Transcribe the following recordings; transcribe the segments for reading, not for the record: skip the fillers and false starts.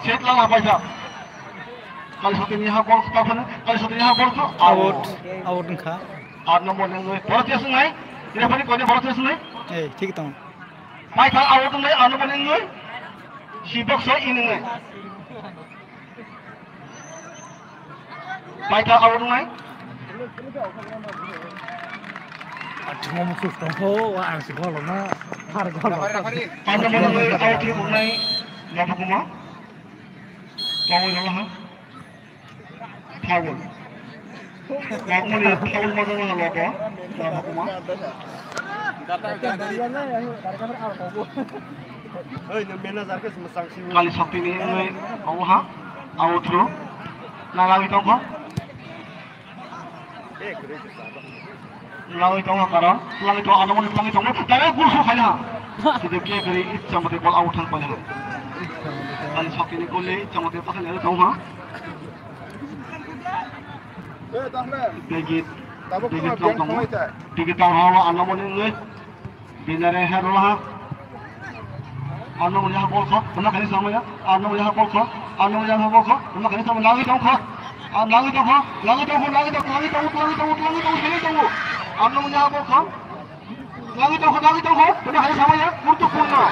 set lang apa aja. Kali satu ini hak bol kapan? Kali satu ini hak bol tu out nkha 8 নম্বর নেই ভারত দেশ নাই referee কোনে ভারত দেশ নাই ঠিক তো পাই খা আউট নাই 8 নম্বর নেই শিবক সই ইন নাই পাই খা আউট নাই আচ্ছা মুখ তো হো আর সি গল না আর গল 8 নম্বর নেই আউট কি নাই লাফাকুমা পাওয়া গেল হ্যাঁ foul Ngomongin faul macam mana logo? Apa kuma? Kali sakti ni, awak ha, awak tu, nalawi tahu kah? Nalawi tahu kah? Nalawi tahu, ada mana nalawi tahu? Tapi gol so kaya. Jadi kaya kiri, cuma tu gol awak tang kaya. Kali sakti ni gol ni, cuma tu pasal ni tahu ha? Digit tahu hawa anak mana ni, bicara hero ha, anak mana yang bol kah, mana kali sama ya, anak mana yang bol kah, mana kali sama lagi tahu kah, lagi tahu, anak mana yang bol kah, lagi tahu, mana kali sama ya, untuk puna.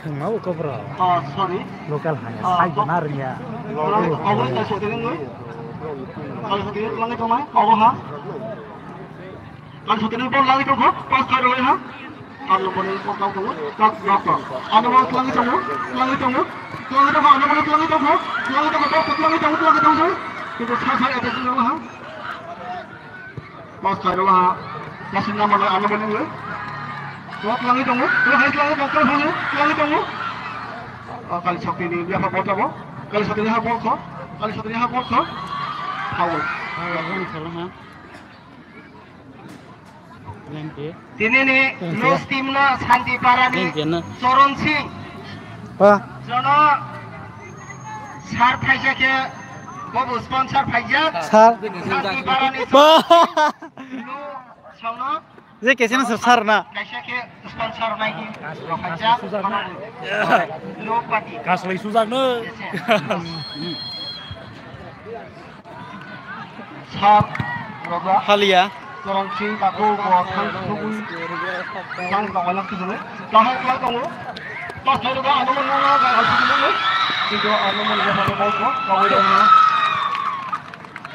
Mau kau bro? Sorry. Lokal hanya, saya benarnya. Awak tak suka dengan gue? Kalau suka dengan lagi tu mana? Awak ha? Kalau suka dengan pun lagi tu kah? Pas kau ha? Kalau boleh pun kau tu, tak berapa? Ada mana lagi tu? Lagi tu? Ada mana lagi tu? Lagi tu? Kita saya ada sini ha? Pas kau ha? Masih nama ada mana gue? Buat lagi tu, lagi tu. Kali sakti ni dia apa buat apa? Kali sakti ni apa buat? Kali sakti ni apa buat? Haul. Ini ni Los Timna Santi Parani Soron Singh. Jono Sar Faisal ke Bobo sponsor Faisal. Santi Parani. Lu Sono. ये कैसे ना sir ना कैसे के sponsor नहीं लोग party कास लई सुजाक न सात रोगा हालिया करंसी बागो गथां सुबुई बां बावला किजने लाहाय क्लास दङ पास रोगा आनमन ना गासिनो किन्तु आनमन जाबानो बलखौ गावै दङ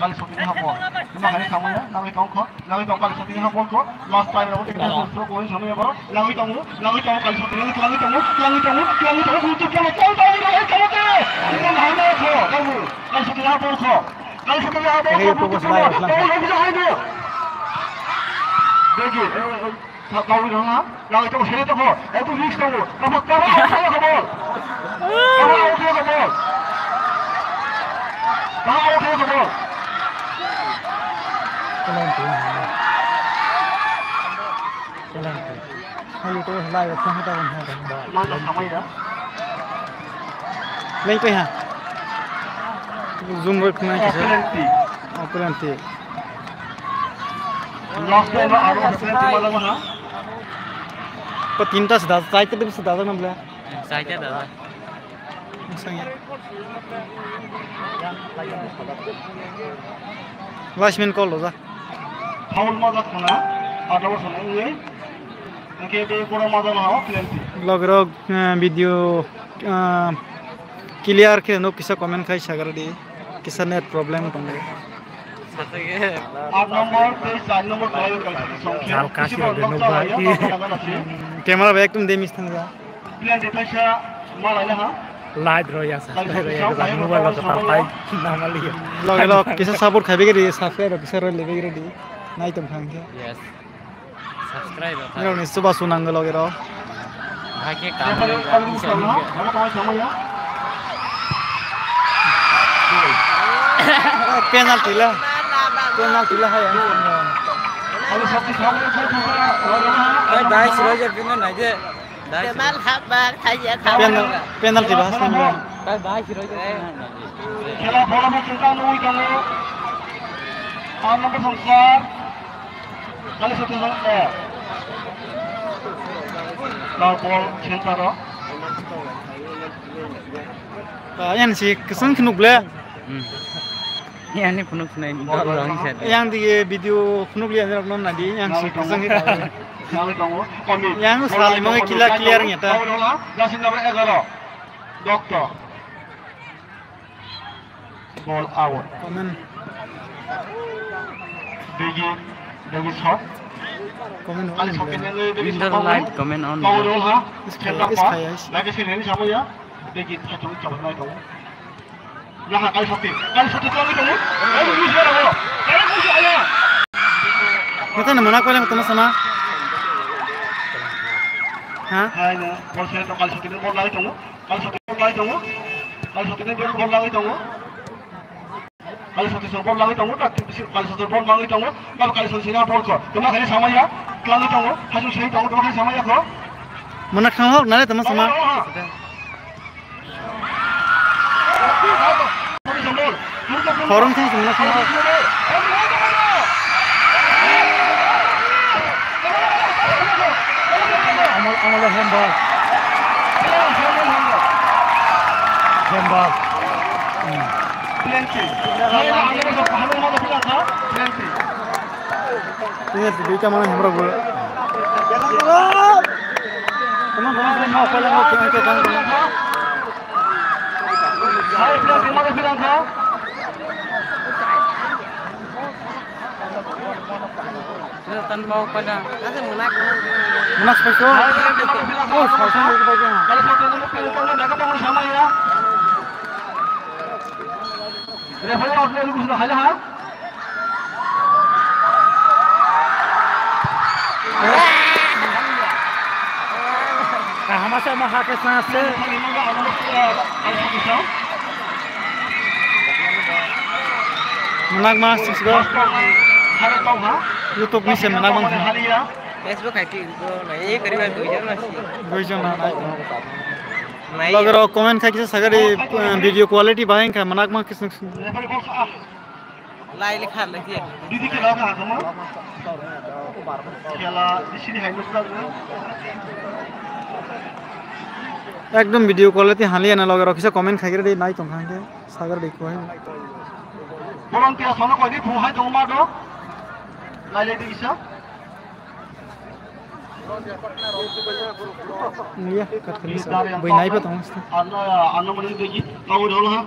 Kali satu ni hapon, lima hari sama ya, langi tong kali satu ni hapon ko, last time aku tidak suruh kau sama ya bro, langi tong kali satu ni, langi tong, untuk kamu tahu, ini mana ko, kamu, kali satu ni hapon ko, Degi, kau ini mana, langi tong sini tu ko, itu mix kamu, kamu saya kamu, kamu Hãy subscribe cho kênh Ghiền Mì Gõ để không bỏ lỡ những video नहीं पे हाँ zoom work नहीं किसे Aparanti last time आरो अपरांती वाला वहाँ पर तीनटा सदा साइड पे सदा ना बोला साइड है दादा संगे वाशमैन कॉल हो जा फाउल मजा खाना आधा वर्ष नहीं है इनके भी पूरा मजा ना हो प्लेंटी लग रहा वीडियो क्लियर के नो किसा कमेंट खाई सागर दी किसा नेट प्रॉब्लम होंगे 8 नंबर 4 नंबर ड्राइव कर जाल काशी रे नो बाकी कैमरा बैक तुम दे मिस थंगा प्लेन देपेशा माला ना लाइट रोया सा मोबाइल का पाई नाम लिया लगे लो किसा सपोर्ट खाबे के सब्सक्राइब किसा रे लेबे के दी नाइ तुम खांगे यस सब्सक्राइब नो नि सुबह सुनांग लगे रो भागे काम पेनल्टी ला है अरे सब कुछ सामने से अरे दाई सिरोज बिना नहीं जे Kemal kabar aja पेनल्टी बस नहीं दाई सिरोज खेला बोला में चिंता नहीं करने आम नंबर संसार कल से तो ball center yang si kesan kenuk le yang ini penuh naik orang saya yang di video kenuk lihat orang non nadi yang si kesan itu yang salah mau clear nyata Jasin number 11 Doctor ball out komen Begi shot komen kali sokinnya winter light comment on kau dulu ha iskaya lagi sini ini sama ya Begi satu coba naik dong lah kali sokin lagi dong bisa dong bisa ya kita mana kau yang ketemu sama hah hai na ball center kali sokin ball lagi dong kali sokin ball lagi dong kali satu ball lagi dong kali satu ball lagi dong kalau kali satu ball ko cuma kali sama ya lagi dong hasil sih dong cuma kali sama ya ko mana kau nare teman sama forum sih mana sama amal handball plenty plenty ini duitnya mana yang berapa teman-teman mau apa yang mau kita tanggung hai plenty mana bilang kau tanpa pada menak spesial oh spesial itu bagian kalau satu nomor pilih mereka bangun sama ya referee out dulu sudah halah ha masa mau hakes nase menak mas juga YouTube ni saya menang bang. Facebook IT itu naik keriban 2 jam masih. 2 jam naik. Kalau komen kai kita sagari video quality baik kan menak mah kisah. Lai lihat lagi. Didi kira apa kamu? Kira di sini hanya एकदम video quality हालिया ना लगे रखिसे comment खाइरे दे नाइ तंग खाइके सागर देखो है बोलन के सोनो कोइ फुहाय दंमा दो लाइले दिसा iya kat kali sa boy naik pa tong अन्ना अन्ना मने देखि काउ ढोल हा